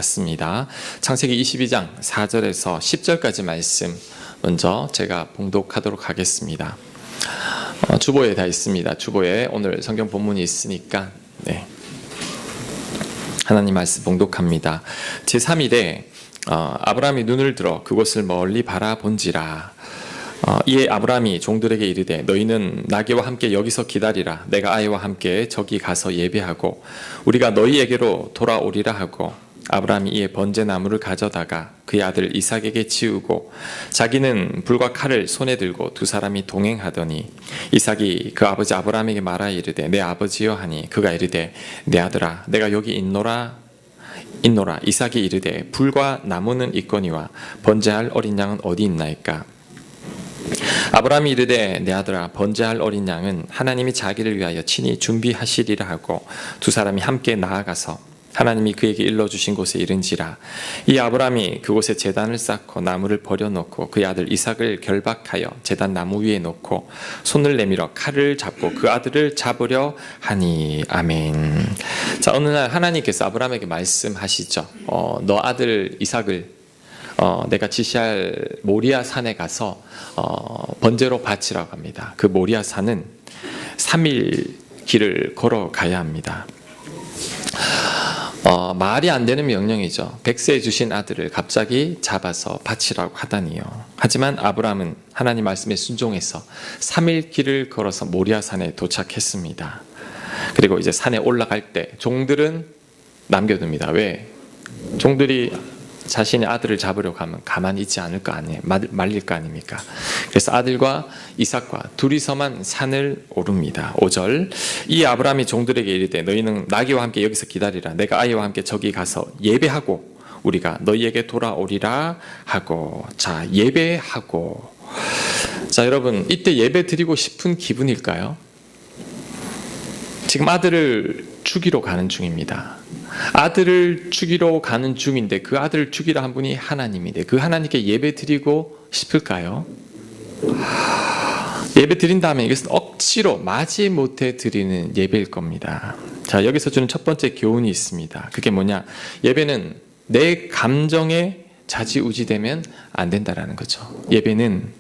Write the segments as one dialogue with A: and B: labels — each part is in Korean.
A: 같습니다. 창세기 22장 4절에서 10절까지 말씀 먼저 제가 봉독하도록 하겠습니다. 주보에 다 있습니다. 주보에 오늘 성경 본문이 있으니까 하나님 말씀 봉독합니다. 제3일에 아브라함이 눈을 들어 그곳을 멀리 바라본지라. 이에 아브라함이 종들에게 이르되 너희는 나귀와 함께 여기서 기다리라. 내가 아이와 함께 저기 가서 예배하고 우리가 너희에게로 돌아오리라 하고, 아브라함이 이에 번제나무를 가져다가 그의 아들 이삭에게 치우고 자기는 불과 칼을 손에 들고 두 사람이 동행하더니 이삭이 그 아버지 아브라함에게 말하여 이르되 내 아버지여 하니 그가 이르되 내 아들아 내가 여기 있노라. 이삭이 이르되 불과 나무는 있거니와 번제할 어린 양은 어디 있나이까. 아브라함이 이르되 내 아들아 번제할 어린 양은 하나님이 자기를 위하여 친히 준비하시리라 하고 두 사람이 함께 나아가서 하나님이 그에게 일러주신 곳에 이른지라. 이 아브라함이 그곳에 제단을 쌓고 나무를 버려놓고 그의 아들 이삭을 결박하여 제단 나무 위에 놓고 손을 내밀어 칼을 잡고 그 아들을 잡으려 하니. 아멘. 자, 어느 날 하나님께서 아브라함에게 말씀하시죠. 너 아들 이삭을 내가 지시할 모리아 산에 가서 번제로 바치라고 합니다. 그 모리아 산은 3일 길을 걸어가야 합니다. 말이 안 되는 명령이죠. 백세에 주신 아들을 갑자기 잡아서 바치라고 하다니요. 하지만 아브라함은 하나님 말씀에 순종해서 3일 길을 걸어서 모리아 산에 도착했습니다. 그리고 이제 산에 올라갈 때 종들은 남겨둡니다. 왜? 종들이 자신의 아들을 잡으려고 하면 가만히 있지 않을 거 아니에요. 말릴 거 아닙니까? 그래서 아들과 이삭과 둘이서만 산을 오릅니다. 5절. 이 아브라함이 종들에게 이르되 너희는 나귀와 함께 여기서 기다리라. 내가 아이와 함께 저기 가서 예배하고 우리가 너희에게 돌아오리라 하고. 자, 예배하고. 자, 여러분 이때 예배 드리고 싶은 기분일까요? 지금 아들을 죽이러 가는 중입니다. 아들을 죽이러 가는 중인데 그 아들을 죽이라 한 분이 하나님인데 그 하나님께 예배 드리고 싶을까요? 예배 드린다면 이것은 억지로 마지못해 드리는 예배일 겁니다. 자, 여기서 주는 첫 번째 교훈이 있습니다. 그게 뭐냐? 예배는 내 감정에 좌지우지되면 안 된다라는 거죠. 예배는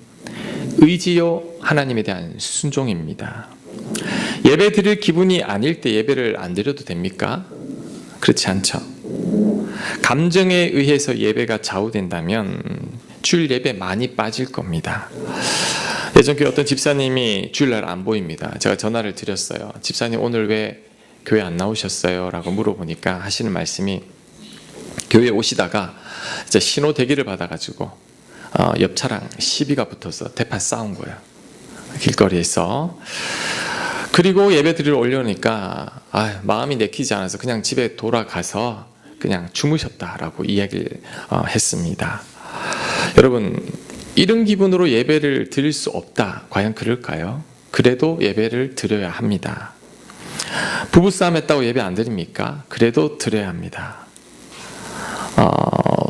A: 의지요 하나님에 대한 순종입니다. 예배 드릴 기분이 아닐 때 예배를 안 드려도 됩니까? 그렇지 않죠. 감정에 의해서 예배가 좌우된다면 주일 예배 많이 빠질 겁니다. 예전 교회 어떤 집사님이 주일날 안 보입니다. 제가 전화를 드렸어요. 집사님 오늘 왜 교회 안 나오셨어요? 라고 물어보니까 하시는 말씀이 교회에 오시다가 이제 신호 대기를 받아가지고 옆 차랑 시비가 붙어서 대파 싸운 거예요. 길거리에서. 그리고 예배 드리러 오려니까 마음이 내키지 않아서 그냥 집에 돌아가서 그냥 주무셨다라고 이야기를 했습니다. 여러분, 이런 기분으로 예배를 드릴 수 없다. 과연 그럴까요? 그래도 예배를 드려야 합니다. 부부싸움 했다고 예배 안 드립니까? 그래도 드려야 합니다.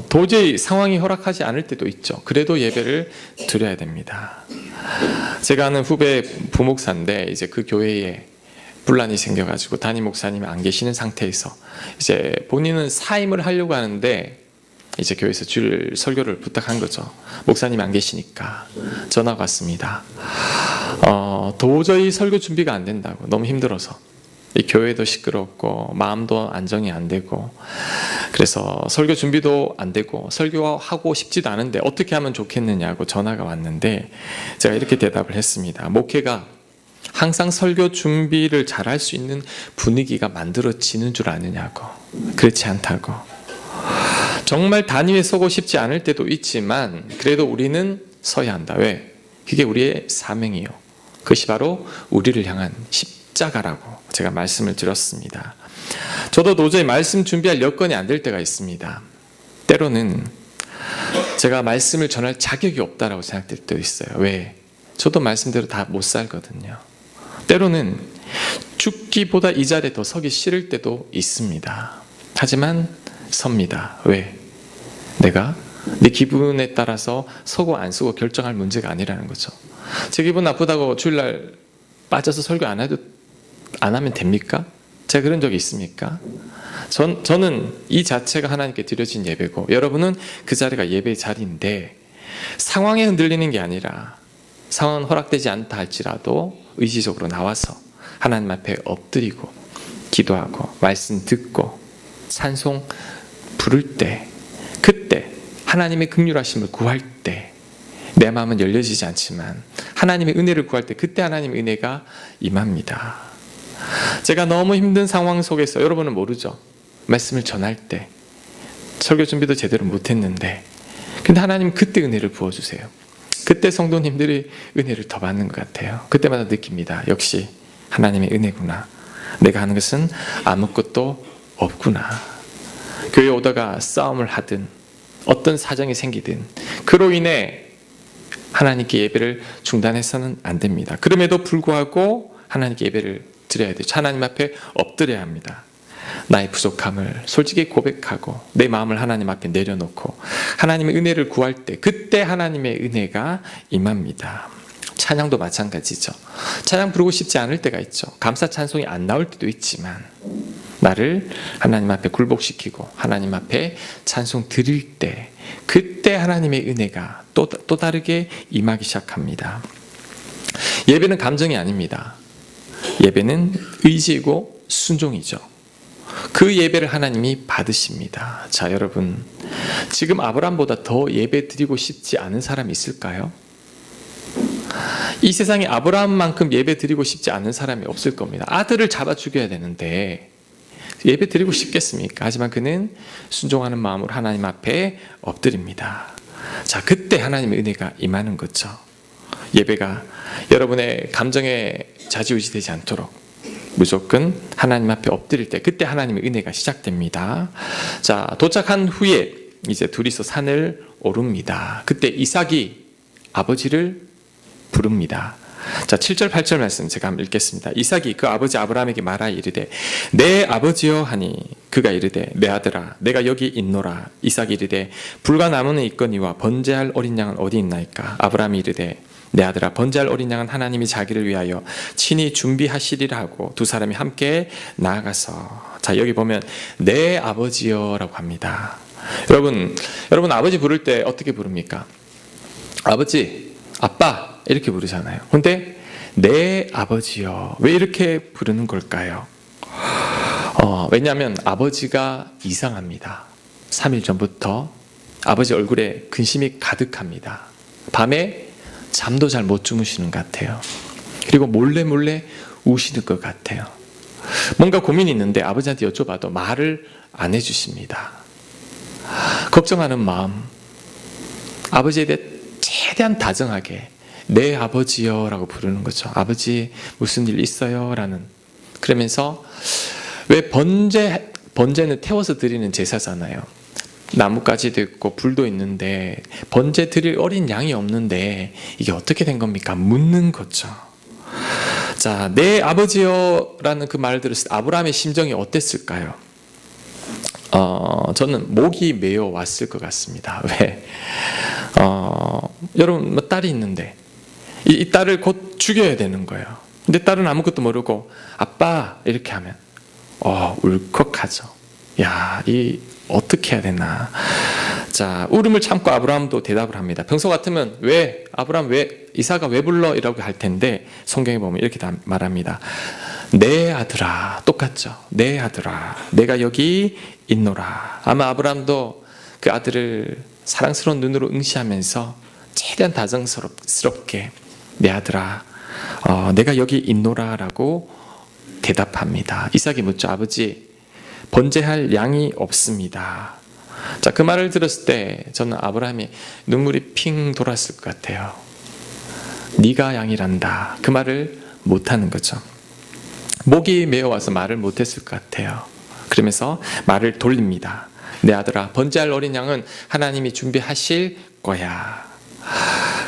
A: 도저히 상황이 허락하지 않을 때도 있죠. 그래도 예배를 드려야 됩니다. 제가 아는 후배 부목사인데 이제 그 교회에 분란이 생겨가지고 담임 목사님이 안 계시는 상태에서 이제 본인은 사임을 하려고 하는데 이제 교회에서 주일 설교를 부탁한 거죠. 목사님이 안 계시니까 전화가 왔습니다. 도저히 설교 준비가 안 된다고, 너무 힘들어서. 이 교회도 시끄럽고 마음도 안정이 안 되고 그래서 설교 준비도 안 되고 설교하고 싶지도 않은데 어떻게 하면 좋겠느냐고 전화가 왔는데 제가 이렇게 대답을 했습니다. 목회가 항상 설교 준비를 잘할 수 있는 분위기가 만들어지는 줄 아느냐고. 그렇지 않다고. 정말 단위에 서고 싶지 않을 때도 있지만 그래도 우리는 서야 한다. 왜? 그게 우리의 사명이요. 그것이 바로 우리를 향한 십자가라고 제가 말씀을 드렸습니다. 저도 도저히 말씀 준비할 여건이 안 될 때가 있습니다. 때로는 제가 말씀을 전할 자격이 없다라고 생각될 때도 있어요. 왜? 저도 말씀대로 다 못 살거든요. 때로는 죽기보다 이 자리에 더 서기 싫을 때도 있습니다. 하지만 섭니다. 왜? 내가 내 기분에 따라서 서고 안 서고 결정할 문제가 아니라는 거죠. 제 기분 나쁘다고 주일날 빠져서 설교 안 하면 됩니까? 제가 그런 적이 있습니까? 저는 이 자체가 하나님께 드려진 예배고 여러분은 그 자리가 예배의 자리인데 상황에 흔들리는 게 아니라 상황은 허락되지 않다 할지라도 의지적으로 나와서 하나님 앞에 엎드리고 기도하고 말씀 듣고 찬송 부를 때 그때 하나님의 긍휼하심을 구할 때 내 마음은 열려지지 않지만 하나님의 은혜를 구할 때 그때 하나님의 은혜가 임합니다. 제가 너무 힘든 상황 속에서 여러분은 모르죠. 말씀을 전할 때 설교 준비도 제대로 못했는데 근데 하나님 그때 은혜를 부어주세요. 그때 성도님들이 은혜를 더 받는 것 같아요. 그때마다 느낍니다. 역시 하나님의 은혜구나. 내가 하는 것은 아무것도 없구나. 교회에 오다가 싸움을 하든 어떤 사정이 생기든 그로 인해 하나님께 예배를 중단해서는 안 됩니다. 그럼에도 불구하고 하나님께 예배를 드려야 되죠. 하나님 앞에 엎드려야 합니다. 나의 부족함을 솔직히 고백하고 내 마음을 하나님 앞에 내려놓고 하나님의 은혜를 구할 때 그때 하나님의 은혜가 임합니다. 찬양도 마찬가지죠. 찬양 부르고 싶지 않을 때가 있죠. 감사 찬송이 안 나올 때도 있지만 나를 하나님 앞에 굴복시키고 하나님 앞에 찬송 드릴 때 그때 하나님의 은혜가 또 다르게 임하기 시작합니다. 예배는 감정이 아닙니다. 예배는 의지이고 순종이죠. 그 예배를 하나님이 받으십니다. 자, 여러분, 지금 아브라함보다 더 예배 드리고 싶지 않은 사람이 있을까요? 이 세상에 아브라함만큼 예배 드리고 싶지 않은 사람이 없을 겁니다. 아들을 잡아 죽여야 되는데 예배 드리고 싶겠습니까? 하지만 그는 순종하는 마음으로 하나님 앞에 엎드립니다. 자, 그때 하나님의 은혜가 임하는 거죠. 예배가 여러분의 감정에 좌지우지 되지 않도록 무조건 하나님 앞에 엎드릴 때 그때 하나님의 은혜가 시작됩니다. 자, 도착한 후에 이제 둘이서 산을 오릅니다. 그때 이삭이 아버지를 부릅니다. 자, 7절 8절 말씀 제가 한번 읽겠습니다. 이삭이 그 아버지 아브라함에게 말하여 이르되 내 아버지여 하니 그가 이르되 내 아들아 내가 여기 있노라. 이삭이 이르되 불과 나무는 있거니와 번제할 어린 양은 어디 있나이까. 아브라함이 이르되 내 아들아 번제할 어린 양은 하나님이 자기를 위하여 친히 준비하시리라 하고 두 사람이 함께 나아가서 자, 여기 보면 내 아버지여 라고 합니다. 여러분 아버지 부를 때 어떻게 부릅니까? 아버지, 아빠 이렇게 부르잖아요. 근데 내 아버지여 왜 이렇게 부르는 걸까요? 왜냐하면 아버지가 이상합니다. 3일 전부터 아버지 얼굴에 근심이 가득합니다. 밤에 잠도 잘 못 주무시는 것 같아요. 그리고 몰래 우시는 것 같아요. 뭔가 고민이 있는데 아버지한테 여쭤봐도 말을 안 해주십니다. 걱정하는 마음, 아버지에 대해 최대한 다정하게 내 아버지여 라고 부르는 거죠. 아버지 무슨 일 있어요? 라는. 그러면서 왜 번제는 태워서 드리는 제사잖아요. 나뭇가지도 있고 불도 있는데 번제 드릴 어린 양이 없는데 이게 어떻게 된 겁니까? 묻는 거죠. 자, 내 아버지여 라는 그 말을 들었을 때 아브라함의 심정이 어땠을까요? 저는 목이 메어 왔을 것 같습니다. 왜? 여러분 딸이 있는데 이 딸을 곧 죽여야 되는 거예요. 근데 딸은 아무것도 모르고 아빠 이렇게 하면 울컥하죠. 야, 이 어떻게 해야 되나. 자, 울음을 참고 아브라함도 대답을 합니다. 평소 같으면 왜 아브라함 왜 이삭아 왜 불러? 이라고 할 텐데 성경에 보면 이렇게 말합니다. 내 아들아. 똑같죠. 내 아들아 내가 여기 있노라. 아마 아브라함도 그 아들을 사랑스러운 눈으로 응시하면서 최대한 다정스럽게 내 아들아 내가 여기 있노라 라고 대답합니다. 이삭이 묻죠. 아버지 번제할 양이 없습니다. 자, 그 말을 들었을 때 저는 아브라함이 눈물이 핑 돌았을 것 같아요. 네가 양이란다. 그 말을 못하는 거죠. 목이 메어와서 말을 못했을 것 같아요. 그러면서 말을 돌립니다. 내 아들아 번제할 어린 양은 하나님이 준비하실 거야.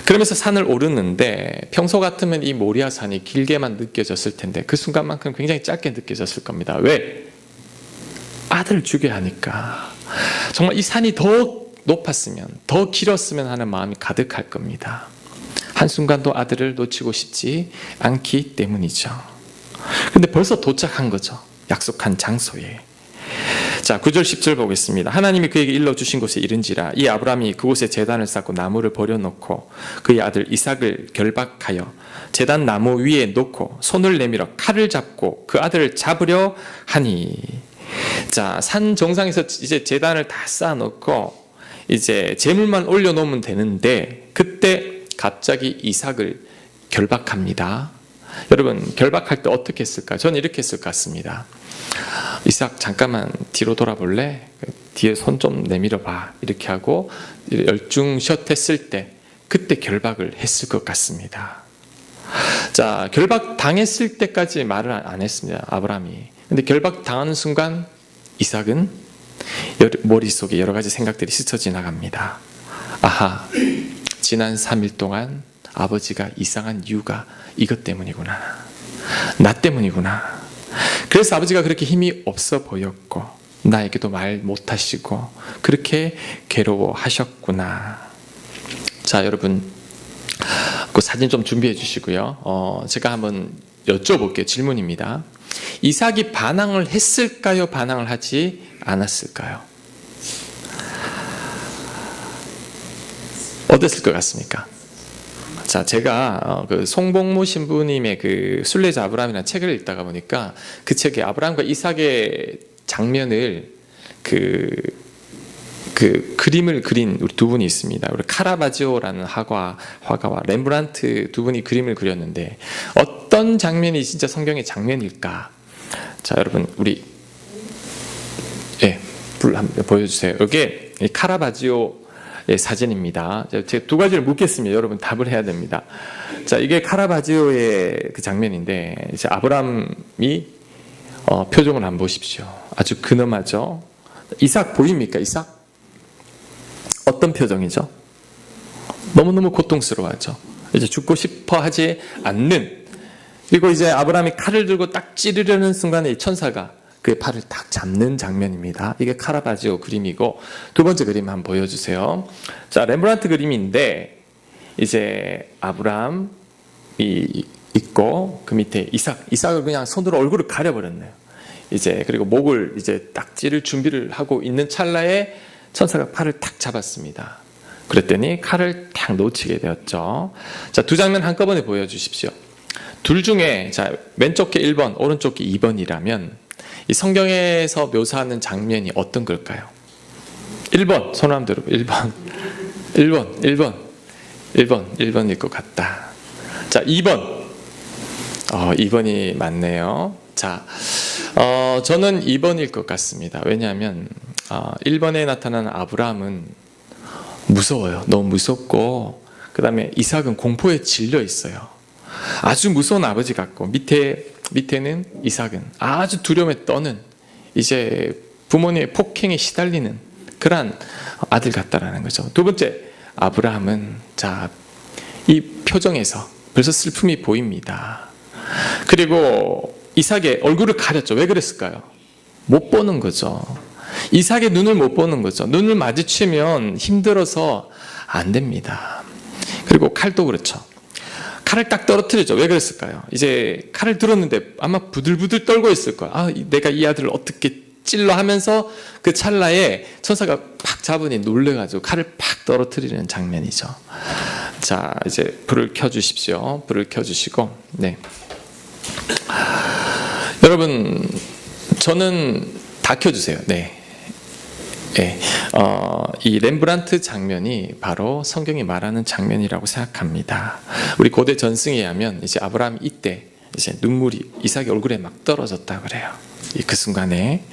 A: 그러면서 산을 오르는데 평소 같으면 이 모리아산이 길게만 느껴졌을 텐데 그 순간만큼 굉장히 짧게 느껴졌을 겁니다. 왜? 아들을 죽여야 하니까. 정말 이 산이 더 높았으면 더 길었으면 하는 마음이 가득할 겁니다. 한순간도 아들을 놓치고 싶지 않기 때문이죠. 근데 벌써 도착한 거죠. 약속한 장소에. 자, 9절 10절 보겠습니다. 하나님이 그에게 일러주신 곳에 이른지라 이 아브라함이 그곳에 제단을 쌓고 나무를 버려놓고 그의 아들 이삭을 결박하여 제단 나무 위에 놓고 손을 내밀어 칼을 잡고 그 아들을 잡으려 하니. 자, 산 정상에서 이제 제단을 다 쌓아놓고 이제 제물만 올려놓으면 되는데 그때 갑자기 이삭을 결박합니다. 여러분, 결박할 때 어떻게 했을까? 저는 이렇게 했을 것 같습니다. 이삭, 잠깐만 뒤로 돌아볼래? 뒤에 손 좀 내밀어 봐. 이렇게 하고 열중샷 했을 때 그때 결박을 했을 것 같습니다. 자, 결박 당했을 때까지 말을 안 했습니다, 아브라함이. 근데 결박 당하는 순간 이삭은 머릿속에 여러 가지 생각들이 스쳐 지나갑니다. 아하, 지난 3일 동안 아버지가 이상한 이유가 이것 때문이구나. 나 때문이구나. 그래서 아버지가 그렇게 힘이 없어 보였고 나에게도 말 못하시고 그렇게 괴로워하셨구나. 자, 여러분, 그 사진 좀 준비해 주시고요. 제가 한번 여쭤볼게요. 질문입니다. 이삭이 반항을 했을까요? 반항을 하지 않았을까요? 어땠을 것 같습니까? 자, 제가 그 송복무 신부님의 그 순례자 아브라함이라는 책을 읽다가 보니까 그 책에 아브라함과 이삭의 장면을 그 그림을 그린 우리 두 분이 있습니다. 우리 카라바지오라는 화가와 렘브란트 두 분이 그림을 그렸는데 어떤 장면이 진짜 성경의 장면일까? 자, 여러분, 우리 불 한번 보여주세요. 이게 카라바지오의 사진입니다. 제가 두 가지를 묻겠습니다. 여러분 답을 해야 됩니다. 자, 이게 카라바지오의 그 장면인데 이제 아브라함이 표정을 한번 보십시오. 아주 근엄하죠. 이삭 보입니까? 이삭 어떤 표정이죠? 너무너무 고통스러워하죠. 이제 죽고 싶어 하지 않는. 그리고 이제 아브라함이 칼을 들고 딱 찌르려는 순간에 이 천사가 그의 팔을 딱 잡는 장면입니다. 이게 카라바지오 그림이고, 두 번째 그림 한번 보여주세요. 자, 렘브란트 그림인데 이제 아브라함이 있고 그 밑에 이삭을 그냥 손으로 얼굴을 가려버렸네요. 이제 그리고 목을 이제 딱 찌를 준비를 하고 있는 찰나에 천사가 팔을 탁 잡았습니다. 그랬더니 칼을 탁 놓치게 되었죠. 자, 두 장면 한꺼번에 보여주십시오. 둘 중에 자, 왼쪽 게 1번, 오른쪽 게 2번이라면 이 성경에서 묘사하는 장면이 어떤 걸까요? 1번, 손을 한번 들어보세요. 1번일 것 같다. 자, 2번. 2번이 맞네요. 자, 저는 2번일 것 같습니다. 왜냐하면 1번에 나타나는 아브라함은 무서워요. 너무 무섭고, 그 다음에 이삭은 공포에 질려 있어요. 아주 무서운 아버지 같고, 밑에는 이삭은 아주 두려움에 떠는, 이제 부모님의 폭행에 시달리는 그러한 아들 같다라는 거죠. 두 번째, 아브라함은 자, 이 표정에서 벌써 슬픔이 보입니다. 그리고 이삭의 얼굴을 가렸죠. 왜 그랬을까요? 못 보는 거죠. 이삭의 눈을 못 보는 거죠. 눈을 마주치면 힘들어서 안 됩니다. 그리고 칼도 그렇죠. 칼을 딱 떨어뜨리죠. 왜 그랬을까요? 이제 칼을 들었는데 아마 부들부들 떨고 있을 거야. 내가 이 아들을 어떻게 찔러 하면서 그 찰나에 천사가 팍 잡으니 놀래가지고 칼을 팍 떨어뜨리는 장면이죠. 자, 이제 불을 켜주십시오. 불을 켜주시고, 네. 여러분, 저는 다 켜주세요. 네. 네. 이 렘브란트 장면이 바로 성경이 말하는 장면이라고 생각합니다. 우리 고대 전승에 의하면 이제 아브라함이 이때 이제 눈물이 이삭의 얼굴에 막 떨어졌다 그래요. 그 순간에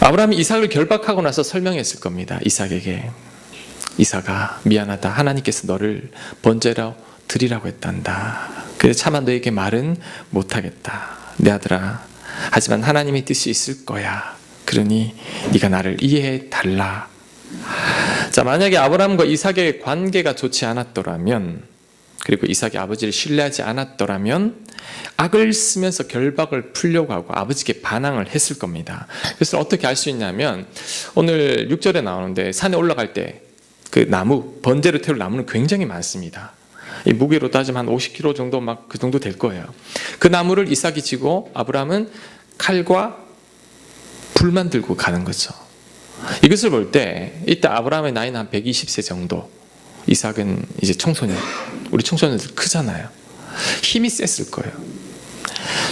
A: 아브라함이 이삭을 결박하고 나서 설명했을 겁니다. 이삭에게, 이삭아, 미안하다. 하나님께서 너를 번제로 드리라고 했단다. 그래서 차마 너에게 말은 못하겠다. 내 아들아, 하지만 하나님의 뜻이 있을 거야. 그러니 네가 나를 이해해 달라. 자, 만약에 아브라함과 이삭의 관계가 좋지 않았더라면, 그리고 이삭이 아버지를 신뢰하지 않았더라면 악을 쓰면서 결박을 풀려고 하고 아버지께 반항을 했을 겁니다. 그래서 어떻게 알 수 있냐면, 오늘 6절에 나오는데 산에 올라갈 때 그 나무, 번제로 태울 나무는 굉장히 많습니다. 이 무게로 따지면 한 50kg 정도 막 그 정도 될 거예요. 그 나무를 이삭이 지고 아브라함은 칼과 불만 들고 가는 거죠. 이것을 볼 때 이때 아브라함의 나이는 한 120세 정도, 이삭은 이제 청소년, 우리 청소년들 크잖아요. 힘이 셌을 거예요.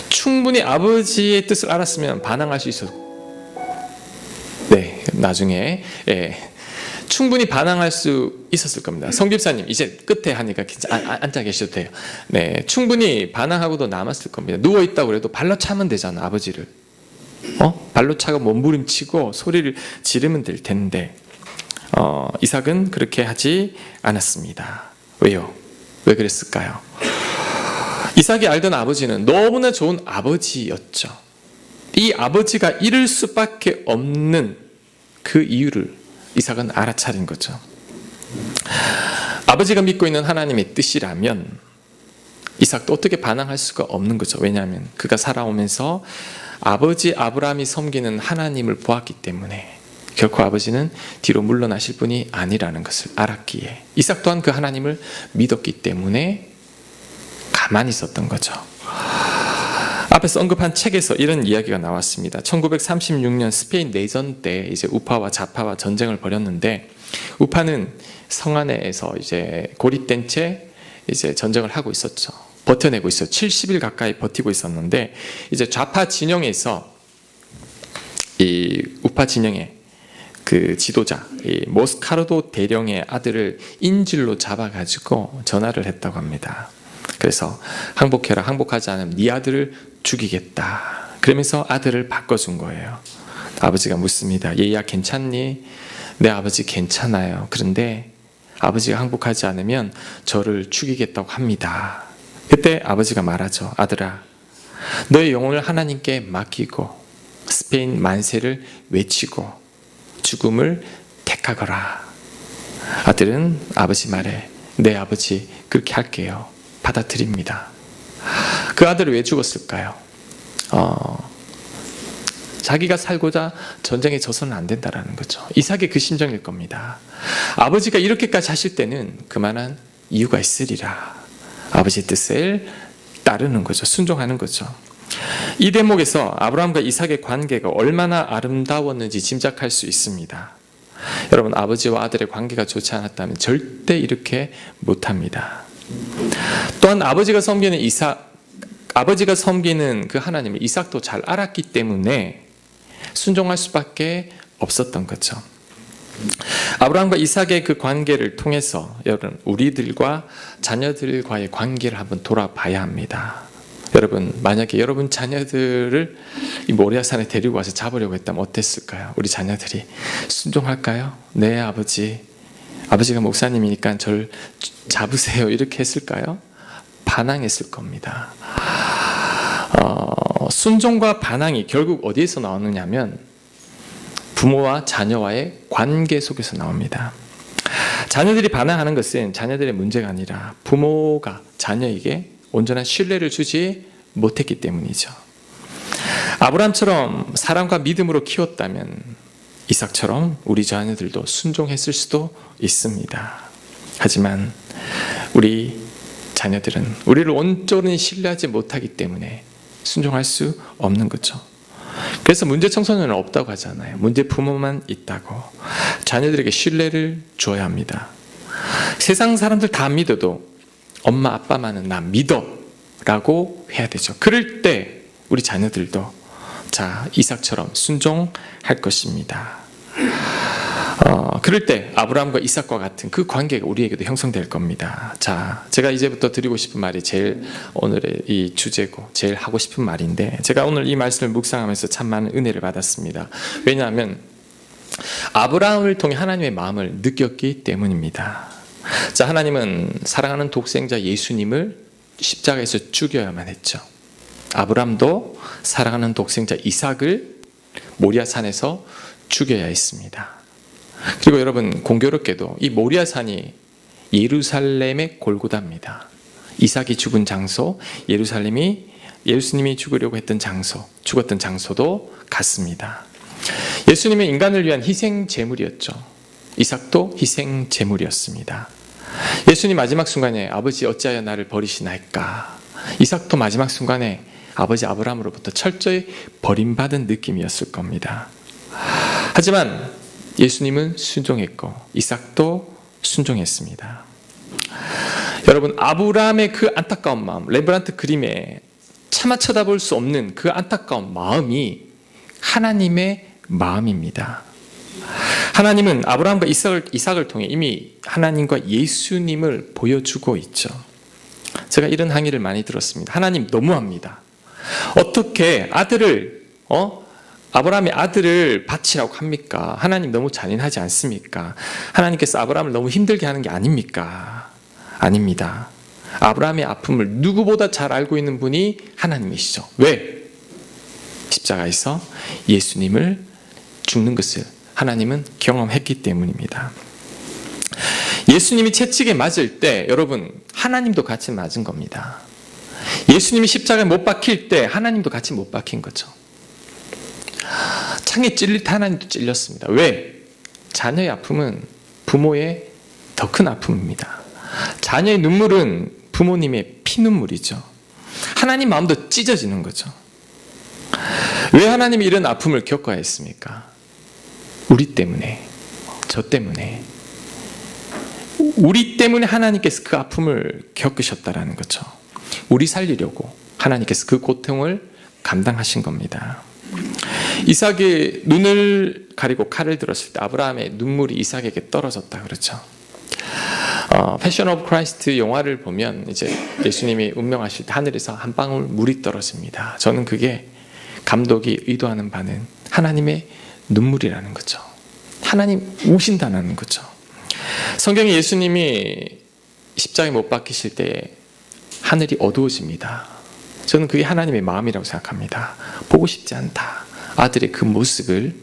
A: 충분히 아버지의 뜻을 알았으면 반항할 수 있었고, 네, 나중에 충분히 반항할 수 있었을 겁니다. 성집사님 이제 끝에 하니까 앉아 계셔도 돼요. 네, 충분히 반항하고도 남았을 겁니다. 누워 있다고 그래도 발로 차면 되잖아, 아버지를. 발로 차고 몸부림치고 소리를 지르면 될 텐데 이삭은 그렇게 하지 않았습니다. 왜요? 왜 그랬을까요? 이삭이 알던 아버지는 너무나 좋은 아버지였죠. 이 아버지가 이룰 수밖에 없는 그 이유를 이삭은 알아차린 거죠. 아버지가 믿고 있는 하나님의 뜻이라면 이삭도 어떻게 반항할 수가 없는 거죠. 왜냐하면 그가 살아오면서 아버지 아브라함이 섬기는 하나님을 보았기 때문에 결코 아버지는 뒤로 물러나실 분이 아니라는 것을 알았기에 이삭 또한 그 하나님을 믿었기 때문에 가만히 있었던 거죠. 앞에서 언급한 책에서 이런 이야기가 나왔습니다. 1936년 스페인 내전 때 이제 우파와 좌파와 전쟁을 벌였는데, 우파는 성 안에서 이제 고립된 채 이제 전쟁을 하고 있었죠. 버텨내고 있어요. 70일 가까이 버티고 있었는데, 이제 좌파 진영에서 이 우파 진영의 그 지도자, 이 모스카르도 대령의 아들을 인질로 잡아가지고 전화를 했다고 합니다. 그래서 항복해라, 항복하지 않으면 네 아들을 죽이겠다. 그러면서 아들을 바꿔준 거예요. 아버지가 묻습니다. 얘야 괜찮니? 네 아버지 괜찮아요. 그런데 아버지가 항복하지 않으면 저를 죽이겠다고 합니다. 그때 아버지가 말하죠. 아들아, 너의 영혼을 하나님께 맡기고 스페인 만세를 외치고 죽음을 택하거라. 아들은 아버지 말에 네 아버지 그렇게 할게요. 받아들입니다. 그 아들은 왜 죽었을까요? 자기가 살고자 전쟁에 져서는 안 된다라는 거죠. 이삭의 그 심정일 겁니다. 아버지가 이렇게까지 하실 때는 그만한 이유가 있으리라. 아버지의 뜻을 따르는 거죠. 순종하는 거죠. 이 대목에서 아브라함과 이삭의 관계가 얼마나 아름다웠는지 짐작할 수 있습니다. 여러분, 아버지와 아들의 관계가 좋지 않았다면 절대 이렇게 못합니다. 또한 아버지가 섬기는 그 하나님을 이삭도 잘 알았기 때문에 순종할 수밖에 없었던 거죠. 아브라함과 이삭의 그 관계를 통해서 여러분, 우리들과 자녀들과의 관계를 한번 돌아봐야 합니다. 여러분, 만약에 여러분 자녀들을 이 모리아산에 데리고 와서 잡으려고 했다면 어땠을까요? 우리 자녀들이 순종할까요? 네 아버지가 목사님이니까 저를 잡으세요 이렇게 했을까요? 반항했을 겁니다. 순종과 반항이 결국 어디에서 나오느냐면 부모와 자녀와의 관계 속에서 나옵니다. 자녀들이 반항하는 것은 자녀들의 문제가 아니라 부모가 자녀에게 온전한 신뢰를 주지 못했기 때문이죠. 아브라함처럼 사랑과 믿음으로 키웠다면 이삭처럼 우리 자녀들도 순종했을 수도 있습니다. 하지만 우리 자녀들은 우리를 온전히 신뢰하지 못하기 때문에 순종할 수 없는 거죠. 그래서 문제 청소년은 없다고 하잖아요. 문제 부모만 있다고. 자녀들에게 신뢰를 줘야 합니다. 세상 사람들 다 믿어도 엄마 아빠만은 나 믿어 라고 해야 되죠. 그럴 때 우리 자녀들도 이삭처럼 순종할 것입니다. 그럴 때 아브라함과 이삭과 같은 그 관계가 우리에게도 형성될 겁니다. 제가 이제부터 드리고 싶은 말이 제일 오늘의 이 주제고 제일 하고 싶은 말인데, 제가 오늘 이 말씀을 묵상하면서 참 많은 은혜를 받았습니다. 왜냐하면 아브라함을 통해 하나님의 마음을 느꼈기 때문입니다. 하나님은 사랑하는 독생자 예수님을 십자가에서 죽여야만 했죠. 아브라함도 사랑하는 독생자 이삭을 모리아산에서 죽여야 했습니다. 그리고 여러분, 공교롭게도 이 모리아산이 예루살렘의 골고다입니다. 이삭이 죽은 장소, 예루살렘이 예수님이 죽으려고 했던 장소, 죽었던 장소도 같습니다. 예수님은 인간을 위한 희생 제물이었죠. 이삭도 희생 제물이었습니다. 예수님 마지막 순간에 아버지 어찌하여 나를 버리시나이까. 이삭도 마지막 순간에 아버지 아브라함으로부터 철저히 버림받은 느낌이었을 겁니다. 하지만 예수님은 순종했고 이삭도 순종했습니다. 여러분, 아브라함의 그 안타까운 마음, 레브란트 그림에 차마 쳐다볼 수 없는 그 안타까운 마음이 하나님의 마음입니다. 하나님은 아브라함과 이삭을 통해 이미 하나님과 예수님을 보여주고 있죠. 제가 이런 항의를 많이 들었습니다. 하나님 너무합니다. 어떻게 아브라함의 아들을 바치라고 합니까? 하나님 너무 잔인하지 않습니까? 하나님께서 아브라함을 너무 힘들게 하는 게 아닙니까? 아닙니다. 아브라함의 아픔을 누구보다 잘 알고 있는 분이 하나님이시죠. 왜? 십자가에서 예수님을 죽는 것을 하나님은 경험했기 때문입니다. 예수님이 채찍에 맞을 때 여러분, 하나님도 같이 맞은 겁니다. 예수님이 십자가에 못 박힐 때 하나님도 같이 못 박힌 거죠. 창에 찔릴 때 하나님도 찔렸습니다. 왜? 자녀의 아픔은 부모의 더 큰 아픔입니다. 자녀의 눈물은 부모님의 피눈물이죠. 하나님 마음도 찢어지는 거죠. 왜 하나님이 이런 아픔을 겪어야 했습니까? 우리 때문에, 저 때문에, 우리 때문에 하나님께서 그 아픔을 겪으셨다라는 거죠. 우리 살리려고 하나님께서 그 고통을 감당하신 겁니다. 이삭이 눈을 가리고 칼을 들었을 때 아브라함의 눈물이 이삭에게 떨어졌다 그렇죠. 패션 오브 크라이스트 영화를 보면 이제 예수님이 운명하실 때 하늘에서 한 방울 물이 떨어집니다. 저는 그게 감독이 의도하는 바는 하나님의 눈물이라는 거죠. 하나님 우신다는 거죠. 성경에 예수님이 십자가에 못 박히실 때 하늘이 어두워집니다. 저는 그게 하나님의 마음이라고 생각합니다. 보고 싶지 않다. 아들의 그 모습을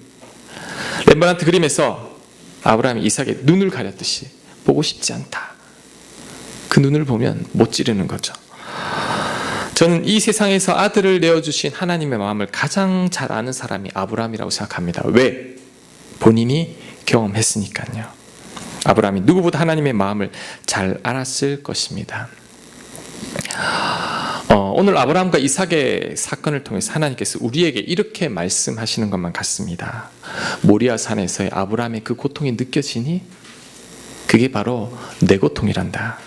A: 렘브란트 그림에서 아브라함이 이삭의 눈을 가렸듯이 보고 싶지 않다. 그 눈을 보면 못 지르는 거죠. 저는 이 세상에서 아들을 내어주신 하나님의 마음을 가장 잘 아는 사람이 아브라함이라고 생각합니다. 왜? 본인이 경험했으니까요. 아브라함이 누구보다 하나님의 마음을 잘 알았을 것입니다. 오늘 아브라함과 이삭의 사건을 통해서 하나님께서 우리에게 이렇게 말씀하시는 것만 같습니다. 모리아 산에서의 아브라함의 그 고통이 느껴지니? 그게 바로 내 고통이란다.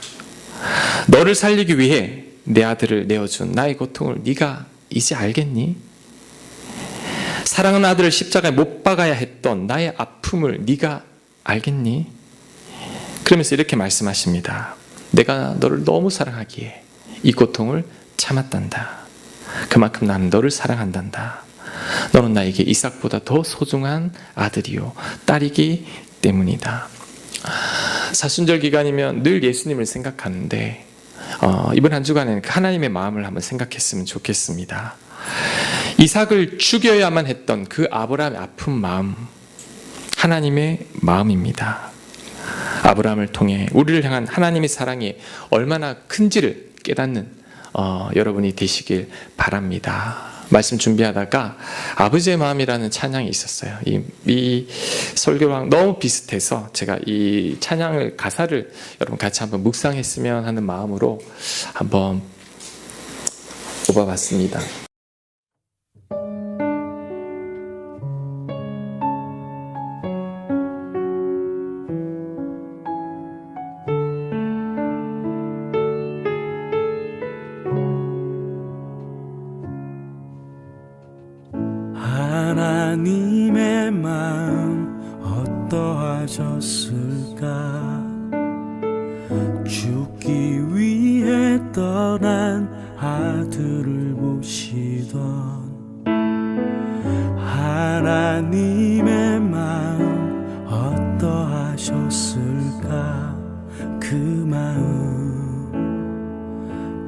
A: 너를 살리기 위해 내 아들을 내어준 나의 고통을 네가 이제 알겠니? 사랑하는 아들을 십자가에 못 박아야 했던 나의 아픔을 네가 알겠니? 그러면서 이렇게 말씀하십니다. 내가 너를 너무 사랑하기에 이 고통을 참았단다. 그만큼 나는 너를 사랑한단다. 너는 나에게 이삭보다 더 소중한 아들이요 딸이기 때문이다. 사순절 기간이면 늘 예수님을 생각하는데 이번 한 주간에는 하나님의 마음을 한번 생각했으면 좋겠습니다. 이삭을 죽여야만 했던 그 아브라함의 아픈 마음, 하나님의 마음입니다. 아브라함을 통해 우리를 향한 하나님의 사랑이 얼마나 큰지를 깨닫는 여러분이 되시길 바랍니다. 말씀 준비하다가 아버지의 마음이라는 찬양이 있었어요. 이 설교랑 너무 비슷해서 제가 이 찬양을 가사를 여러분 같이 한번 묵상했으면 하는 마음으로 한번 뽑아봤습니다.
B: 하나님의 마음 어떠하셨을까? 죽기 위해 떠난 아들을 보시던 하나님의 마음 어떠하셨을까? 그 마음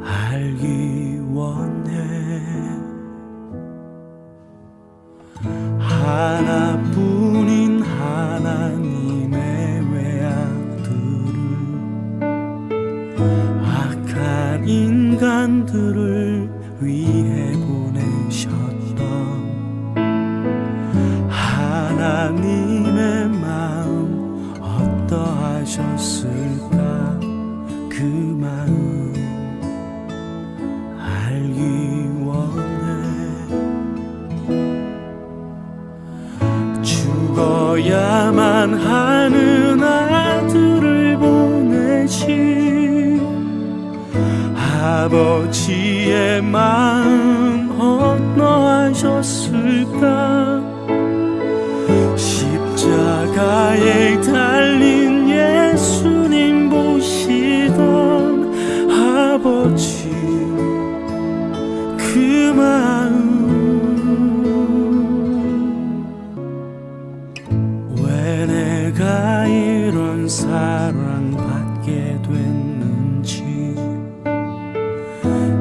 B: 알기 원해. 하나뿐인 하나님의 외아들을 악한 인간들을 위해 보내셨던 하나님의 마음 어떠하셨을까? 그 아버지의 마음 어떠하셨을까? 십자가에 달린 예수님 보시던 아버지 그 마음, 왜 내가 이런 사랑받게 됐는지,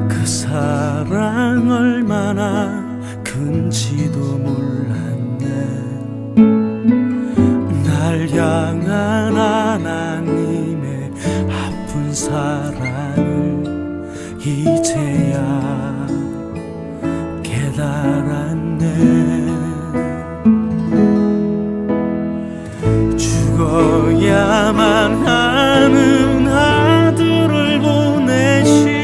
B: 그 사랑 얼마나 큰지도 몰랐네. 날 향한 하나님의 아픈 사랑을 이제야 깨달았네. 죽어야만 하는 아들을 보내신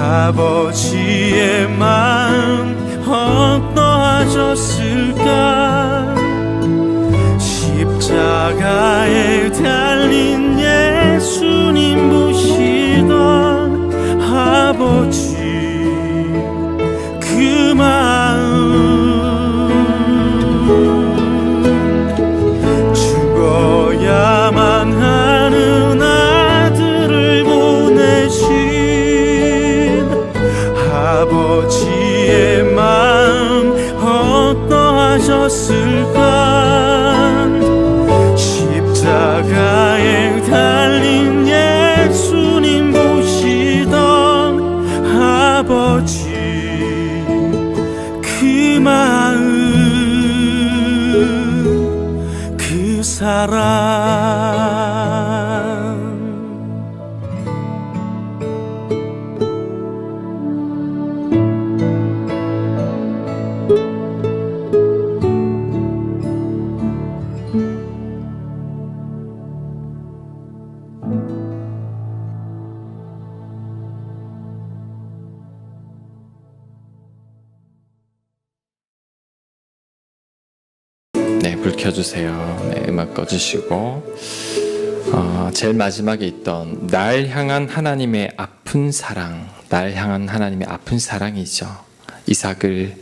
B: 아버지의 마음 어떠하셨을까? 십자가에 달린 예수님 보시던 아버지 그 마음, 죽어야만 하는 아들을 보내신 아버지의 마음 어떠하셨을까? 십자가에 달린 예수님 보시던 아버지 그 마음, 그 사랑.
A: 네, 불 켜주세요. 네, 음악 꺼주시고, 제일 마지막에 있던 날 향한 하나님의 아픈 사랑, 날 향한 하나님의 아픈 사랑이죠. 이삭을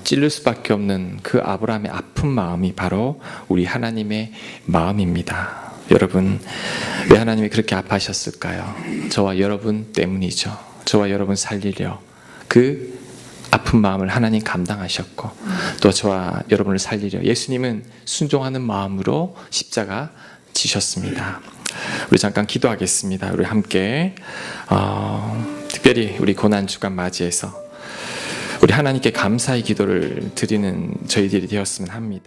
A: 찔릴 수밖에 없는 그 아브라함의 아픈 마음이 바로 우리 하나님의 마음입니다. 여러분, 왜 하나님이 그렇게 아파하셨을까요? 저와 여러분 때문이죠. 저와 여러분 살리려 그 아픈 마음을 하나님 감당하셨고, 또 저와 여러분을 살리려 예수님은 순종하는 마음으로 십자가 지셨습니다. 우리 잠깐 기도하겠습니다. 우리 함께 특별히 우리 고난주간 맞이해서 우리 하나님께 감사의 기도를 드리는 저희들이 되었으면 합니다.